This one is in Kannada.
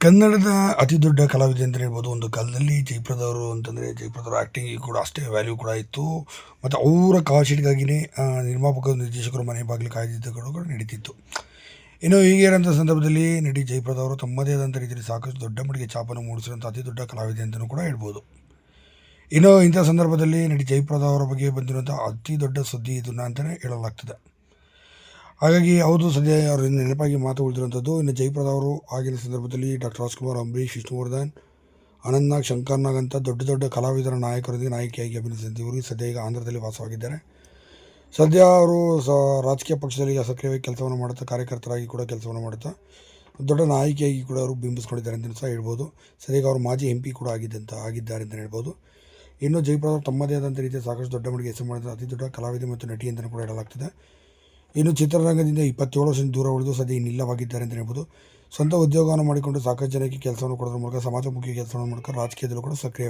ಕನ್ನಡದ ಅತಿ ದೊಡ್ಡ ಕಲಾವಿದೆ ಅಂತಲೇ ಹೇಳ್ಬೋದು. ಒಂದು ಕಾಲದಲ್ಲಿ ಜಯಪ್ರದ ಅವರು ಅಂತಂದರೆ ಜಯಪ್ರದ ಅವರ ಆ್ಯಕ್ಟಿಂಗಿಗೆ ಕೂಡ ಅಷ್ಟೇ ವ್ಯಾಲ್ಯೂ ಕೂಡ ಇತ್ತು. ಮತ್ತು ಅವರ ಕಾಲ್ ಶೀಟ್‌ಗಾಗಿಯೇ ನಿರ್ಮಾಪಕರು, ನಿರ್ದೇಶಕರು ಮನೆ ಬಾಗಿಲು ಕಾಯ್ದಿದ್ದಗಳು ಕೂಡ ನಡೀತಿತ್ತು. ಇನ್ನು ಹೀಗಿರೋಂಥ ಸಂದರ್ಭದಲ್ಲಿ ನಟಿ ಜಯಪ್ರದ ಅವರು ತಮ್ಮದೇ ಆದಂಥ ರೀತಿಯಲ್ಲಿ ಸಾಕಷ್ಟು ದೊಡ್ಡ ಮಟ್ಟಿಗೆ ಛಾಪನ್ನು ಮೂಡಿಸಿರುವಂಥ ಅತಿ ದೊಡ್ಡ ಕಲಾವಿದೆ ಅಂತಲೂ ಕೂಡ ಹೇಳ್ಬೋದು. ಇನ್ನು ಇಂಥ ಸಂದರ್ಭದಲ್ಲಿ ನಟಿ ಜಯಪ್ರದ ಅವರ ಬಗ್ಗೆ ಬಂದಿರುವಂಥ ಅತಿ ದೊಡ್ಡ ಸುದ್ದಿ ಇದನ್ನು ಅಂತಲೇ ಹೇಳಲಾಗ್ತದೆ. ಹಾಗಾಗಿ ಹೌದು, ಸದ್ಯ ಅವ್ರ ನೆನಪಾಗಿ ಮಾತು ಉಳಿದಿರುವಂಥದ್ದು. ಇನ್ನು ಜಯಪ್ರದ ಅವರು ಆಗಿನ ಸಂದರ್ಭದಲ್ಲಿ ಡಾಕ್ಟರ್ ರಾಜ್ಕುಮಾರ್, ಅಂಬರೀಷ್, ವಿಷ್ಣುವರ್ಧನ್, ಅನಂತ್ ನಾಗ್, ಶಂಕರ್ ನಾಗ್ ಅಂತ ದೊಡ್ಡ ದೊಡ್ಡ ಕಲಾವಿದರ ನಾಯಕರೊಂದಿಗೆ ನಾಯಕಿಯಾಗಿ ಅಭಿನಯಿಸಿದಂತೆ ಇವರು ಸದ್ಯ ಈಗ ಆಂಧ್ರದಲ್ಲಿ ವಾಸವಾಗಿದ್ದಾರೆ. ಸದ್ಯ ಅವರು ರಾಜಕೀಯ ಪಕ್ಷದಲ್ಲಿ ಸಕ್ರಿಯವಾಗಿ ಕೆಲಸವನ್ನು ಮಾಡುತ್ತಾ, ಕಾರ್ಯಕರ್ತರಾಗಿ ಕೂಡ ಕೆಲಸವನ್ನು ಮಾಡುತ್ತಾ ದೊಡ್ಡ ನಾಯಕಿಯಾಗಿ ಕೂಡ ಅವರು ಬಿಂಬಿಸ್ಕೊಂಡಿದ್ದಾರೆ ಅಂತಲೂ ಸಹ ಹೇಳ್ಬೋದು. ಸದ್ಯ ಅವರು ಮಾಜಿ MP ಕೂಡ ಆಗಿದ್ದಾರೆ ಅಂತಲೇ ಹೇಳ್ಬೋದು. ಇನ್ನು ಜಯಪ್ರದ ಅವರು ತಮ್ಮದೇ ಆದಂಥ ರೀತಿಯ ಸಾಕಷ್ಟು ದೊಡ್ಡ ಮಟ್ಟಿಗೆ ಹೆಸರು ಮಾಡಿದ ಅತಿ ದೊಡ್ಡ ಕಲಾವಿದೆ ಮತ್ತು ನಟಿ ಅಂತಲೂ ಕೂಡ ಹೇಳಲಾಗ್ತದೆ. ಇನ್ನು ಚಿತ್ರರಂಗದಿಂದ 27 ವರ್ಷ ದೂರ ಉಳಿದು ಸದ್ಯ ಇನ್ನಿಲ್ಲವಾಗಿದ್ದಾರೆ ಅಂತ ಹೇಳ್ಬೋದು. ಸ್ವಂತ ಉದ್ಯೋಗವನ್ನು ಮಾಡಿಕೊಂಡು ಸಾಕಷ್ಟು ಜನಕ್ಕೆ ಕೆಲಸವನ್ನು ಕೊಡೋದ್ರ ಮೂಲಕ, ಸಮಾಜಮುಖಿ ಕೆಲಸವನ್ನು ಮೂಲಕ ರಾಜಕೀಯದಲ್ಲೂ ಕೂಡ ಸಕ್ರಿಯ